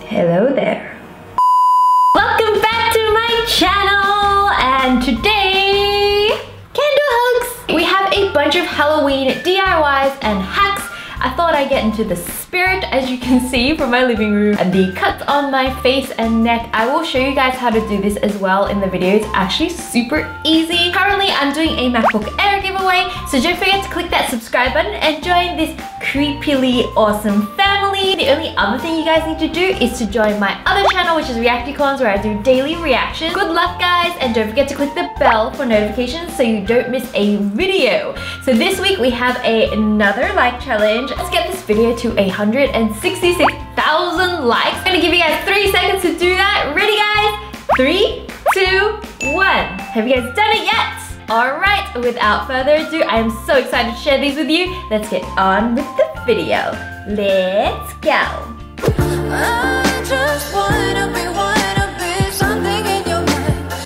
Hello there. Welcome back to my channel, and today, candle hugs! We have a bunch of Halloween DIYs and hacks. I thought I'd get into the spirit, as you can see from my living room, and the cuts on my face and neck. I will show you guys how to do this as well in the video. It's actually super easy. Currently, I'm doing a MacBook Air giveaway, so don't forget to click that subscribe button and join this creepily awesome family. The only other thing you guys need to do is to join my other channel, which is Reacticons, where I do daily reactions. Good luck, guys, and don't forget to click the bell for notifications so you don't miss a video. So this week we have another like challenge. Let's get this video to 166,000 likes. I'm gonna give you guys 3 seconds to do that. Ready, guys? 3, 2, 1. Have you guys done it yet? Alright, without further ado, I am so excited to share these with you. Let's get on with the video. Let's go.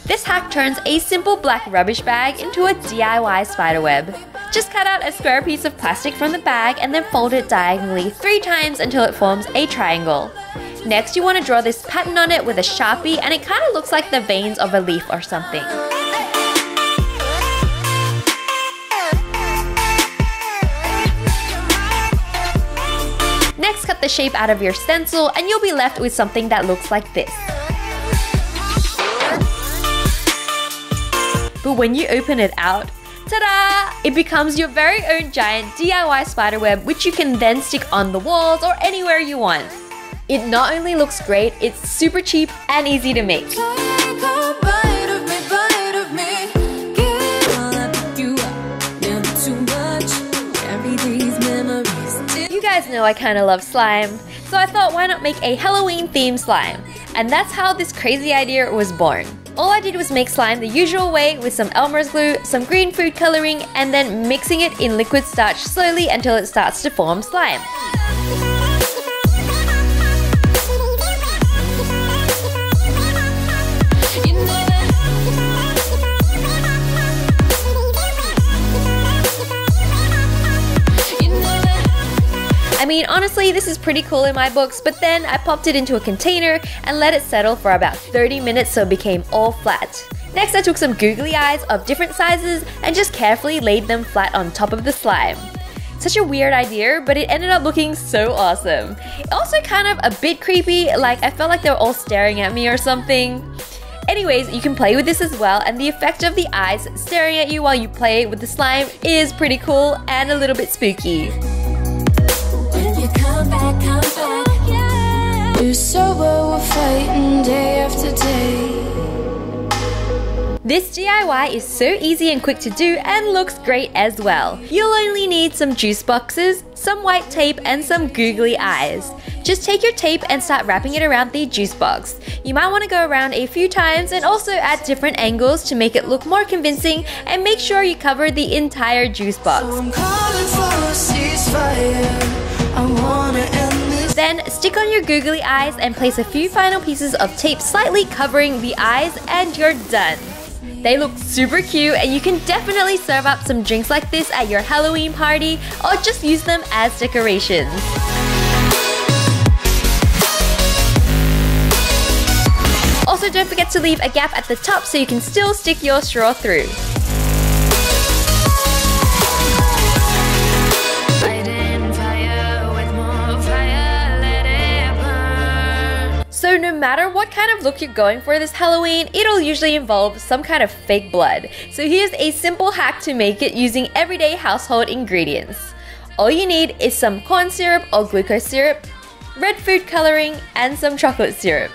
This hack turns a simple black rubbish bag into a DIY spiderweb. Just cut out a square piece of plastic from the bag and then fold it diagonally 3 times until it forms a triangle. Next, you want to draw this pattern on it with a Sharpie, and it kind of looks like the veins of a leaf or something. Next, cut the shape out of your stencil and you'll be left with something that looks like this. But when you open it out, ta-da! It becomes your very own giant DIY spiderweb, which you can then stick on the walls or anywhere you want. It not only looks great, it's super cheap and easy to make. You guys know I kind of love slime, so I thought, why not make a Halloween themed slime? And that's how this crazy idea was born. All I did was make slime the usual way with some Elmer's glue, some green food coloring, and then mixing it in liquid starch slowly until it starts to form slime. I mean, honestly, this is pretty cool in my books, but then I popped it into a container and let it settle for about 30 minutes so it became all flat. Next, I took some googly eyes of different sizes and just carefully laid them flat on top of the slime. Such a weird idea, but it ended up looking so awesome. Also kind of a bit creepy, like I felt like they were all staring at me or something. Anyways, you can play with this as well, and the effect of the eyes staring at you while you play with the slime is pretty cool and a little bit spooky. Come back, yeah. We're sober, we're fighting day after day. This DIY is so easy and quick to do and looks great as well. You'll only need some juice boxes, some white tape, and some googly eyes. Just take your tape and start wrapping it around the juice box. You might want to go around a few times and also at different angles to make it look more convincing, and make sure you cover the entire juice box. So I'm calling for a ceasefire. I wanna end this. Then stick on your googly eyes and place a few final pieces of tape slightly covering the eyes, and you're done. They look super cute, and you can definitely serve up some drinks like this at your Halloween party or just use them as decorations. Also, don't forget to leave a gap at the top so you can still stick your straw through. So no matter what kind of look you're going for this Halloween, it'll usually involve some kind of fake blood. So here's a simple hack to make it using everyday household ingredients. All you need is some corn syrup or glucose syrup, red food coloring, and some chocolate syrup.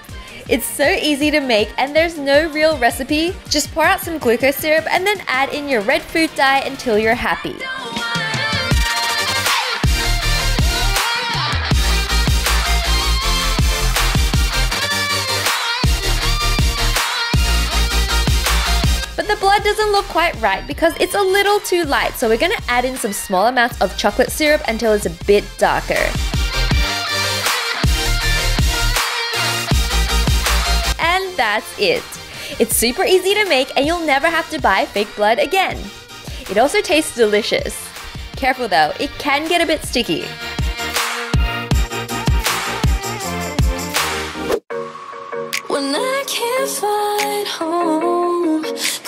It's so easy to make and there's no real recipe. Just pour out some glucose syrup and then add in your red food dye until you're happy. The blood doesn't look quite right because it's a little too light, so we're gonna add in some small amounts of chocolate syrup until it's a bit darker. And that's it. It's super easy to make and you'll never have to buy fake blood again. It also tastes delicious. Careful though, it can get a bit sticky.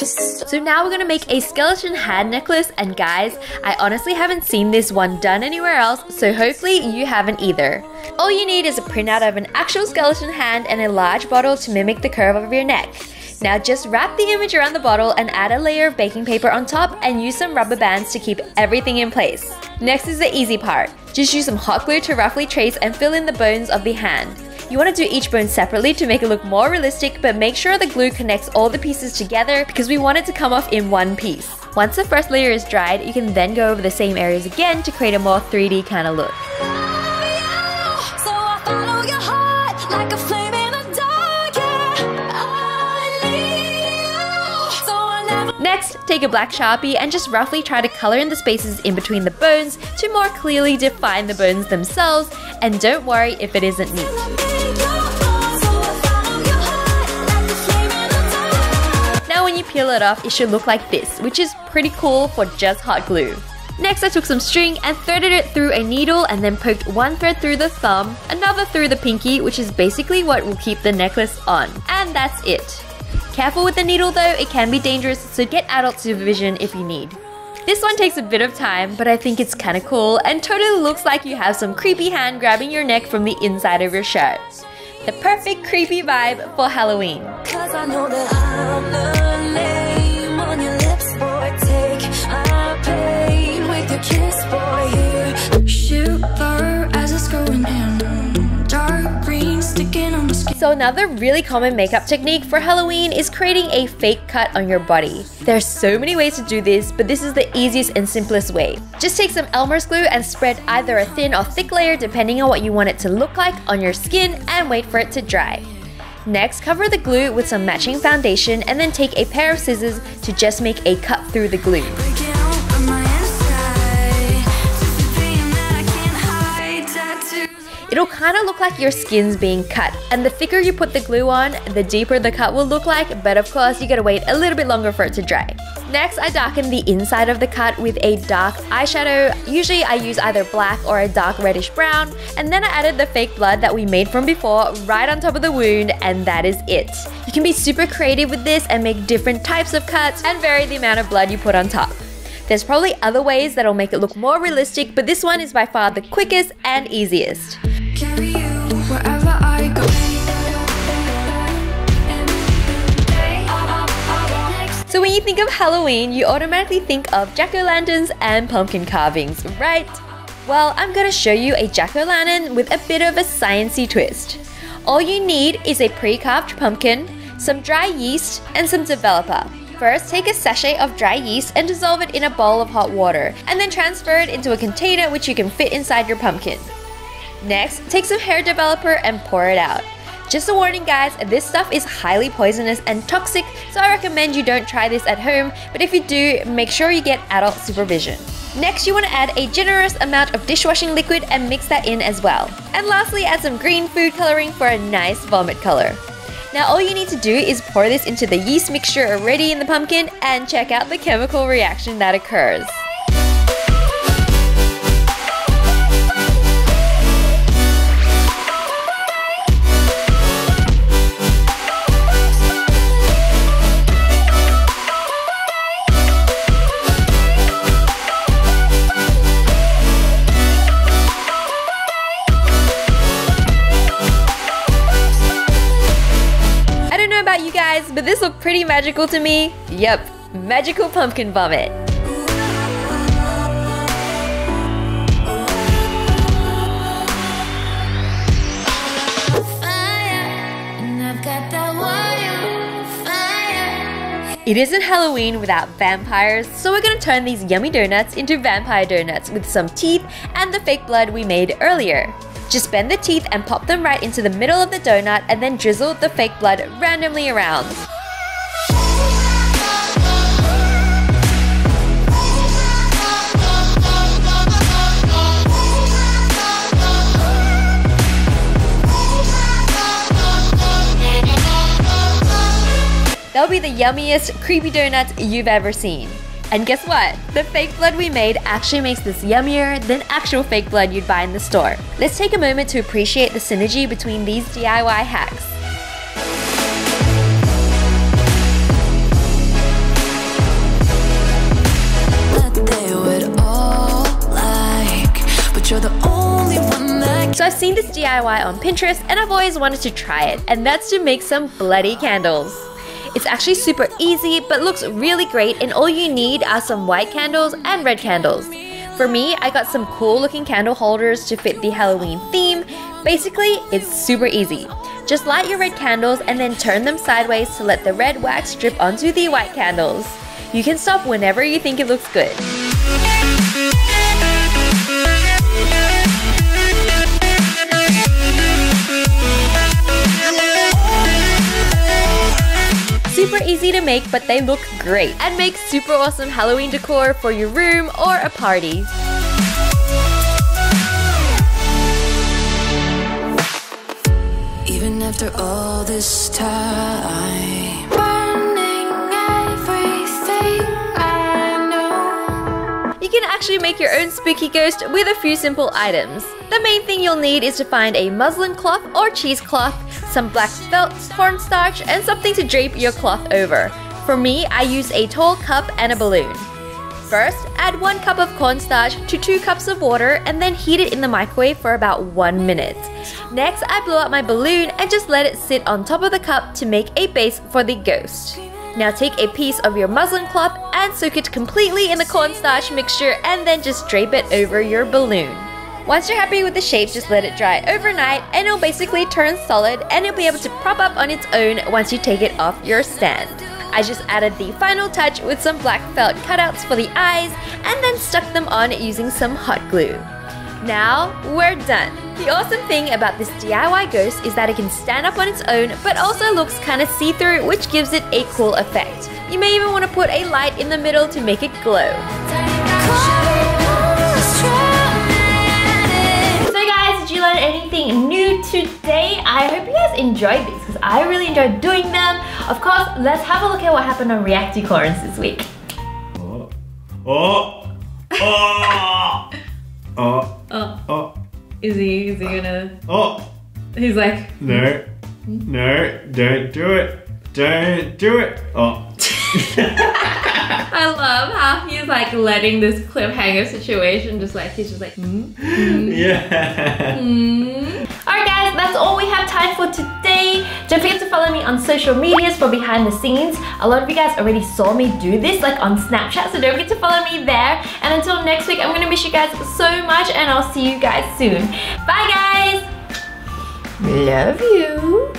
So now we're gonna make a skeleton hand necklace, and guys, I honestly haven't seen this one done anywhere else, so hopefully you haven't either. All you need is a printout of an actual skeleton hand and a large bottle to mimic the curve of your neck. Now just wrap the image around the bottle and add a layer of baking paper on top and use some rubber bands to keep everything in place. Next is the easy part. Just use some hot glue to roughly trace and fill in the bones of the hand. You want to do each bone separately to make it look more realistic, but make sure the glue connects all the pieces together because we want it to come off in one piece. Once the first layer is dried, you can then go over the same areas again to create a more 3D kind of look. Next, take a black Sharpie and just roughly try to color in the spaces in between the bones to more clearly define the bones themselves, and don't worry if it isn't neat. Now when you peel it off, it should look like this, which is pretty cool for just hot glue. Next, I took some string and threaded it through a needle and then poked one thread through the thumb, another through the pinky, which is basically what will keep the necklace on. And that's it. Careful with the needle though, it can be dangerous, so get adult supervision if you need. This one takes a bit of time, but I think it's kinda cool and totally looks like you have some creepy hand grabbing your neck from the inside of your shirt. The perfect creepy vibe for Halloween. So another really common makeup technique for Halloween is creating a fake cut on your body. There's so many ways to do this, but this is the easiest and simplest way. Just take some Elmer's glue and spread either a thin or thick layer depending on what you want it to look like on your skin and wait for it to dry. Next, cover the glue with some matching foundation and then take a pair of scissors to just make a cut through the glue. It'll kind of look like your skin's being cut, and the thicker you put the glue on, the deeper the cut will look like, but of course you gotta wait a little bit longer for it to dry. Next, I darken the inside of the cut with a dark eyeshadow. Usually I use either black or a dark reddish brown, and then I added the fake blood that we made from before right on top of the wound, and that is it. You can be super creative with this and make different types of cuts and vary the amount of blood you put on top. There's probably other ways that'll make it look more realistic, but this one is by far the quickest and easiest. Carry you wherever I go. So when you think of Halloween, you automatically think of jack-o'-lanterns and pumpkin carvings, right? Well, I'm gonna show you a jack-o'-lantern with a bit of a sciencey twist. All you need is a pre-carved pumpkin, some dry yeast, and some developer. First, take a sachet of dry yeast and dissolve it in a bowl of hot water, and then transfer it into a container which you can fit inside your pumpkin. Next, take some hair developer and pour it out. Just a warning guys, this stuff is highly poisonous and toxic, so I recommend you don't try this at home, but if you do, make sure you get adult supervision. Next, you want to add a generous amount of dishwashing liquid and mix that in as well. And lastly, add some green food coloring for a nice vomit color. Now all you need to do is pour this into the yeast mixture already in the pumpkin and check out the chemical reaction that occurs. But this looked pretty magical to me. Yep, magical pumpkin vomit. It isn't Halloween without vampires, so we're gonna turn these yummy donuts into vampire donuts with some teeth and the fake blood we made earlier. Just bend the teeth and pop them right into the middle of the donut and then drizzle the fake blood randomly around. They'll be the yummiest, creepy donuts you've ever seen. And guess what? The fake blood we made actually makes this yummier than actual fake blood you'd buy in the store. Let's take a moment to appreciate the synergy between these DIY hacks. you're the only one that. So I've seen this DIY on Pinterest and I've always wanted to try it, and that's to make some bloody candles. It's actually super easy but looks really great, and all you need are some white candles and red candles. For me, I got some cool looking candle holders to fit the Halloween theme. Basically, it's super easy. Just light your red candles and then turn them sideways to let the red wax drip onto the white candles. You can stop whenever you think it looks good. Super easy to make, but they look great and make super awesome Halloween decor for your room or a party. Even after all this time, burning everything I know. You can actually make your own spooky ghost with a few simple items. The main thing you'll need is to find a muslin cloth or cheesecloth, some black felt, cornstarch, and something to drape your cloth over. For me, I use a tall cup and a balloon. First, add 1 cup of cornstarch to 2 cups of water and then heat it in the microwave for about 1 minute. Next, I blow up my balloon and just let it sit on top of the cup to make a base for the ghost. Now take a piece of your muslin cloth and soak it completely in the cornstarch mixture and then just drape it over your balloon. Once you're happy with the shape, just let it dry overnight and it'll basically turn solid and it'll be able to prop up on its own once you take it off your stand. I just added the final touch with some black felt cutouts for the eyes and then stuck them on using some hot glue. Now we're done. The awesome thing about this DIY ghost is that it can stand up on its own but also looks kind of see-through, which gives it a cool effect. You may even want to put a light in the middle to make it glow. Did you learn anything new today? I hope you guys enjoyed these because I really enjoyed doing them. Of course, let's have a look at what happened on Reacticorns this week. Is he gonna? He's like, no, don't do it. Don't do it. I love how he's like letting this cliffhanger situation he's just like, Yeah. Alright guys, that's all we have time for today. Don't forget to follow me on social medias for behind the scenes. A lot of you guys already saw me do this like on Snapchat, so don't forget to follow me there. And until next week, I'm gonna miss you guys so much and I'll see you guys soon. Bye guys! Love you!